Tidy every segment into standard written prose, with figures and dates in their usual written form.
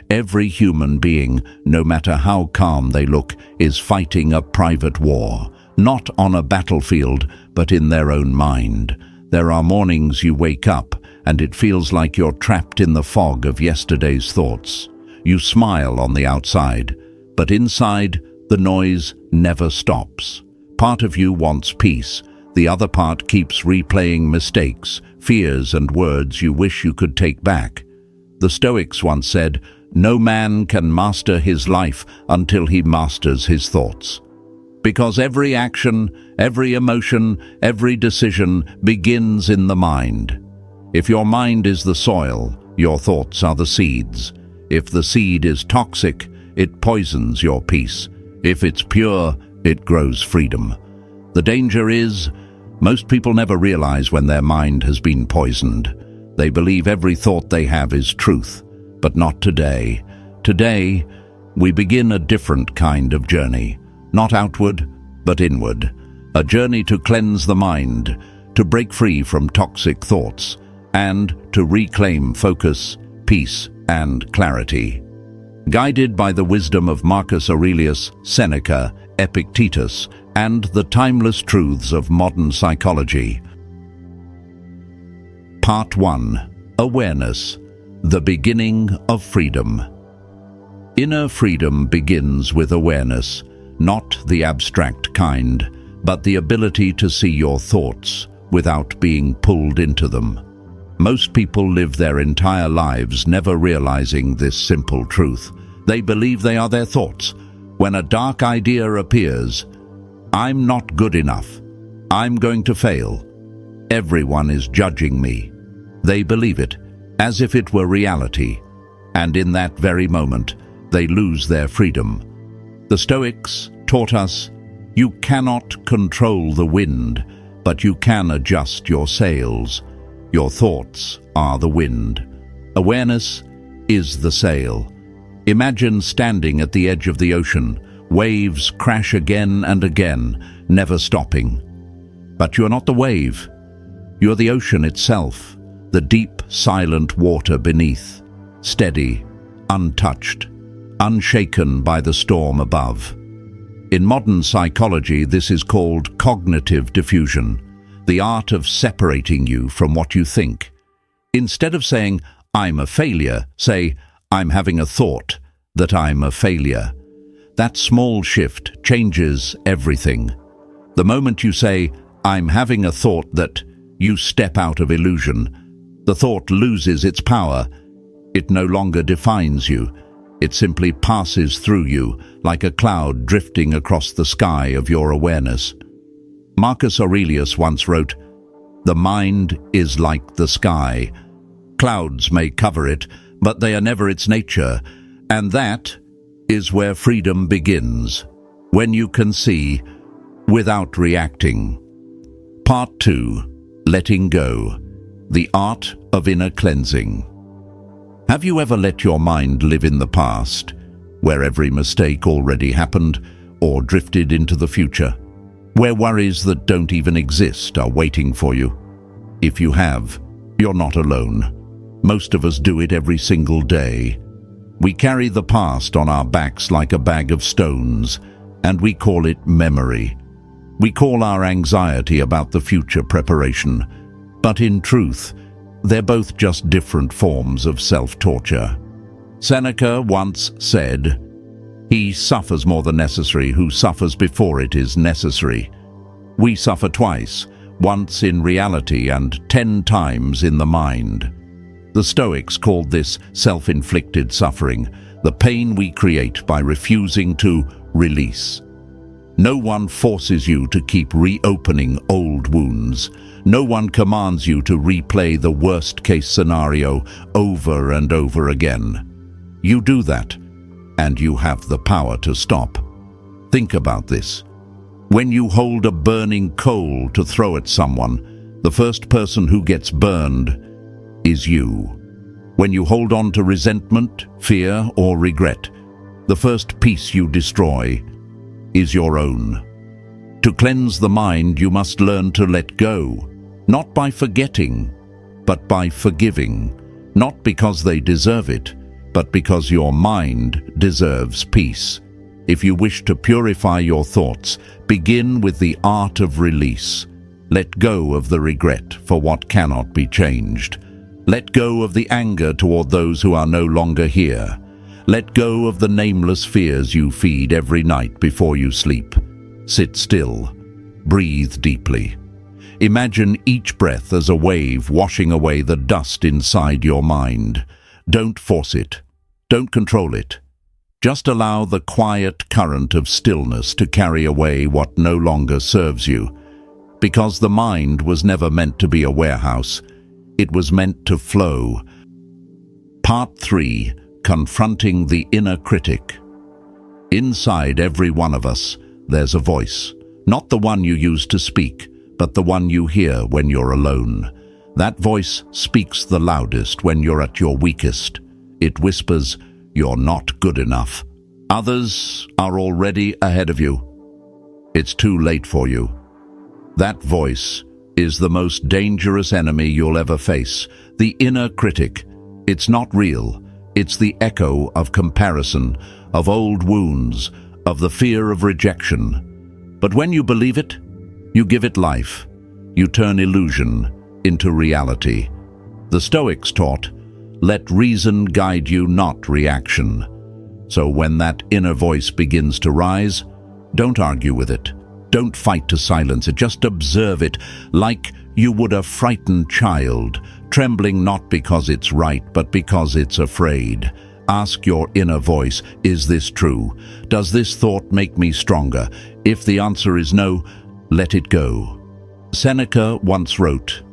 Every human being, no matter how calm they look, is fighting a private war, not on a battlefield, but in their own mind. There are mornings you wake up and it feels like you're trapped in the fog of yesterday's thoughts. You smile on the outside, but inside, the noise never stops. Part of you wants peace. The other part keeps replaying mistakes, fears, and words you wish you could take back. The Stoics once said, "No man can master his life until he masters his thoughts." Because every action, every emotion, every decision begins in the mind. If your mind is the soil, your thoughts are the seeds. If the seed is toxic, it poisons your peace. If it's pure, it grows freedom. The danger is, most people never realize when their mind has been poisoned. They believe every thought they have is truth, but not today. Today, we begin a different kind of journey, not outward, but inward. A journey to cleanse the mind, to break free from toxic thoughts, and to reclaim focus, peace, and clarity. Guided by the wisdom of Marcus Aurelius, Seneca, Epictetus, and the timeless truths of modern psychology. Part 1. Awareness, the beginning of freedom. Inner freedom begins with awareness, not the abstract kind, but the ability to see your thoughts without being pulled into them. Most people live their entire lives never realizing this simple truth. They believe they are their thoughts. When a dark idea appears, "I'm not good enough. I'm going to fail. Everyone is judging me." They believe it, as if it were reality, and in that very moment, they lose their freedom. The Stoics taught us, you cannot control the wind, but you can adjust your sails. Your thoughts are the wind. Awareness is the sail. Imagine standing at the edge of the ocean. Waves crash again and again, never stopping. But you're not the wave. You're the ocean itself, the deep, silent water beneath, steady, untouched, unshaken by the storm above. In modern psychology, this is called cognitive diffusion, the art of separating you from what you think. Instead of saying, "I'm a failure," say, "I'm having a thought that I'm a failure." That small shift changes everything. The moment you say, "I'm having a thought that," you step out of illusion. The thought loses its power. It no longer defines you. It simply passes through you, like a cloud drifting across the sky of your awareness. Marcus Aurelius once wrote, "The mind is like the sky. Clouds may cover it, but they are never its nature, and that is where freedom begins, when you can see without reacting." Part 2. Letting go, the art of inner cleansing. Have you ever let your mind live in the past, where every mistake already happened, or drifted into the future, where worries that don't even exist are waiting for you? If you have, you're not alone. Most of us do it every single day. We carry the past on our backs like a bag of stones, and we call it memory. We call our anxiety about the future preparation. But in truth, they're both just different forms of self-torture. Seneca once said, "He suffers more than necessary who suffers before it is necessary." We suffer twice, once in reality and 10 times in the mind. The Stoics called this self-inflicted suffering, the pain we create by refusing to release. No one forces you to keep reopening old wounds. No one commands you to replay the worst-case scenario over and over again. You do that, and you have the power to stop. Think about this. When you hold a burning coal to throw at someone, the first person who gets burned is you. When you hold on to resentment, fear, or regret, the first piece you destroy is your own. To cleanse the mind, you must learn to let go, not by forgetting, but by forgiving, not because they deserve it, but because your mind deserves peace. If you wish to purify your thoughts, begin with the art of release. Let go of the regret for what cannot be changed. Let go of the anger toward those who are no longer here. Let go of the nameless fears you feed every night before you sleep. Sit still. Breathe deeply. Imagine each breath as a wave washing away the dust inside your mind. Don't force it. Don't control it. Just allow the quiet current of stillness to carry away what no longer serves you. Because the mind was never meant to be a warehouse. It was meant to flow. Part 3. Confronting the inner critic. Inside every one of us, there's a voice. Not the one you use to speak, but the one you hear when you're alone. That voice speaks the loudest when you're at your weakest. It whispers, "You're not good enough. Others are already ahead of you. It's too late for you." That voice is the most dangerous enemy you'll ever face. The inner critic. It's not real. It's the echo of comparison, of old wounds, of the fear of rejection. But when you believe it, you give it life. You turn illusion into reality. The Stoics taught, "Let reason guide you, not reaction." So when that inner voice begins to rise, don't argue with it. Don't fight to silence it. Just observe it like you would a frightened child, trembling not because it's right, but because it's afraid. Ask your inner voice, is this true? Does this thought make me stronger? If the answer is no, let it go. Seneca once wrote,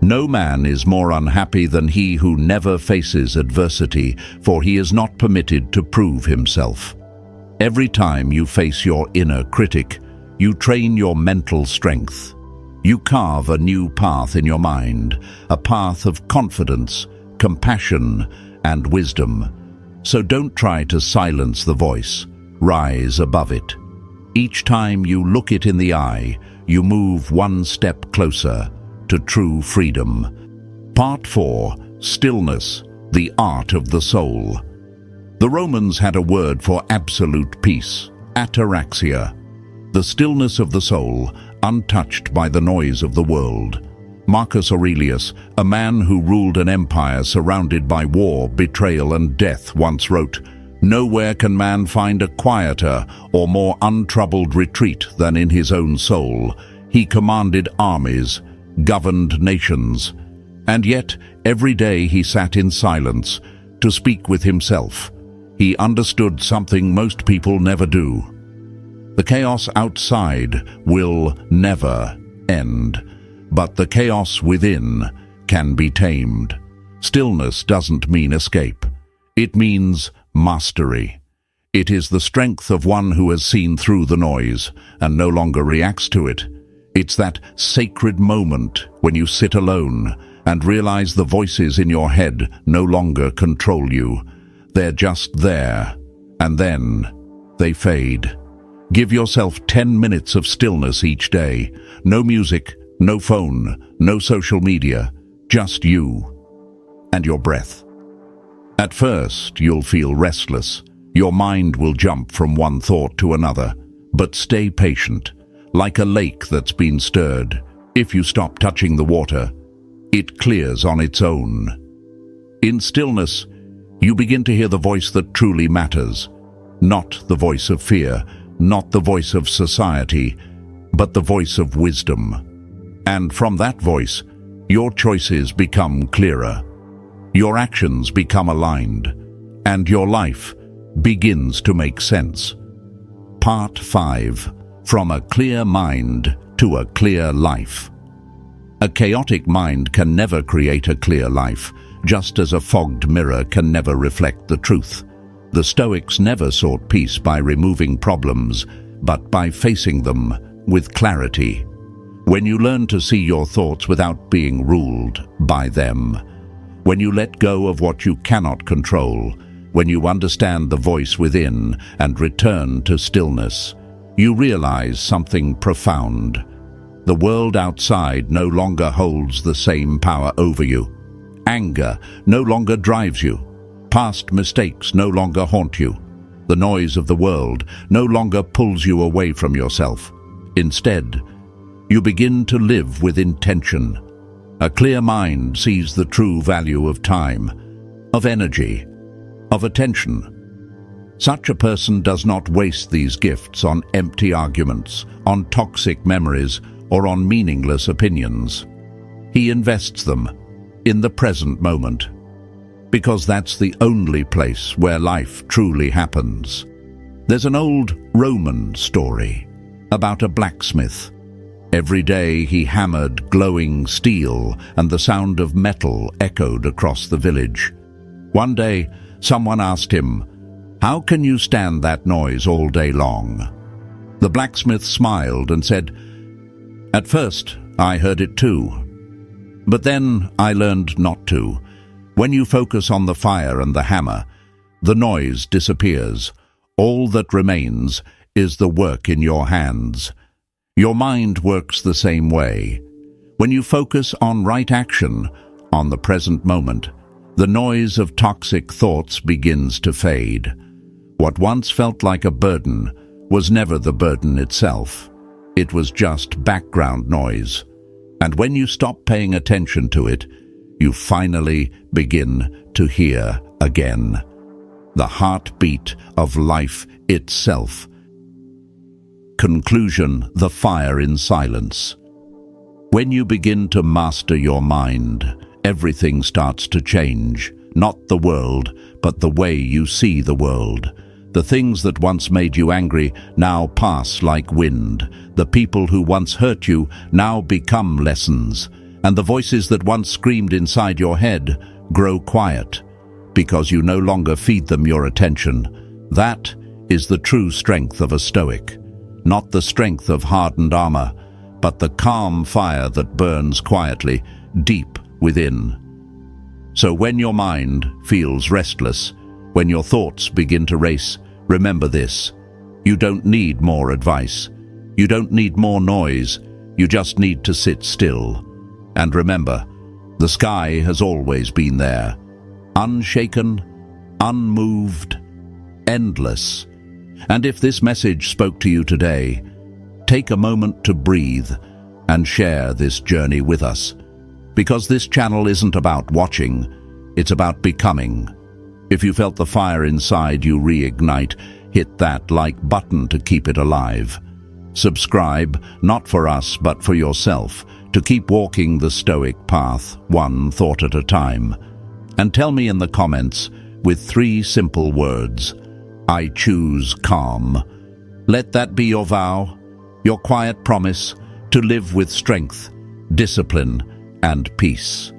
"No man is more unhappy than he who never faces adversity, for he is not permitted to prove himself." Every time you face your inner critic, you train your mental strength. You carve a new path in your mind, a path of confidence, compassion, and wisdom. So don't try to silence the voice. Rise above it. Each time you look it in the eye, you move one step closer to true freedom. Part 4. Stillness, the art of the soul. The Romans had a word for absolute peace, ataraxia, the stillness of the soul, untouched by the noise of the world. Marcus Aurelius, a man who ruled an empire surrounded by war, betrayal, and death, once wrote, "Nowhere can man find a quieter or more untroubled retreat than in his own soul. He commanded armies, governed nations, and yet every day he sat in silence to speak with himself. He understood something most people never do. The chaos outside will never end, but the chaos within can be tamed. Stillness doesn't mean escape. It means mastery. It is the strength of one who has seen through the noise and no longer reacts to it. It's that sacred moment when you sit alone and realize the voices in your head no longer control you. They're just there, and then they fade. Give yourself 10 minutes of stillness each day. No music, no phone, no social media, just you and your breath. At first, you'll feel restless. Your mind will jump from one thought to another, but stay patient. Like a lake that's been stirred, if you stop touching the water, it clears on its own. In stillness, you begin to hear the voice that truly matters, not the voice of fear, not the voice of society, but the voice of wisdom. And from that voice, your choices become clearer, your actions become aligned, and your life begins to make sense. Part 5. From a clear mind to a clear life. A chaotic mind can never create a clear life, just as a fogged mirror can never reflect the truth. The Stoics never sought peace by removing problems, but by facing them with clarity. When you learn to see your thoughts without being ruled by them, when you let go of what you cannot control, when you understand the voice within and return to stillness, you realize something profound. The world outside no longer holds the same power over you. Anger no longer drives you. Past mistakes no longer haunt you. The noise of the world no longer pulls you away from yourself. Instead, you begin to live with intention. A clear mind sees the true value of time, of energy, of attention. Such a person does not waste these gifts on empty arguments, on toxic memories, or on meaningless opinions. He invests them in the present moment, because that's the only place where life truly happens. There's an old Roman story about a blacksmith. Every day he hammered glowing steel, and the sound of metal echoed across the village. One day, someone asked him, "How can you stand that noise all day long?" The blacksmith smiled and said, "At first, I heard it too. But then I learned not to. When you focus on the fire and the hammer, the noise disappears. All that remains is the work in your hands." Your mind works the same way. When you focus on right action, on the present moment, the noise of toxic thoughts begins to fade. What once felt like a burden was never the burden itself. It was just background noise. And when you stop paying attention to it, you finally begin to hear again. The heartbeat of life itself. Conclusion: the fire in silence. When you begin to master your mind, everything starts to change. Not the world, but the way you see the world. The things that once made you angry now pass like wind. The people who once hurt you now become lessons. And the voices that once screamed inside your head grow quiet, because you no longer feed them your attention. That is the true strength of a Stoic. Not the strength of hardened armor, but the calm fire that burns quietly, deep within. So when your mind feels restless, when your thoughts begin to race, remember this: you don't need more advice. You don't need more noise. You just need to sit still. And remember, the sky has always been there, unshaken, unmoved, endless. And if this message spoke to you today, take a moment to breathe and share this journey with us. Because this channel isn't about watching, it's about becoming. If you felt the fire inside you reignite, hit that like button to keep it alive. Subscribe, not for us but for yourself, to keep walking the Stoic path, one thought at a time. And tell me in the comments, with 3 simple words: I choose calm. Let that be your vow, your quiet promise to live with strength, discipline, and peace.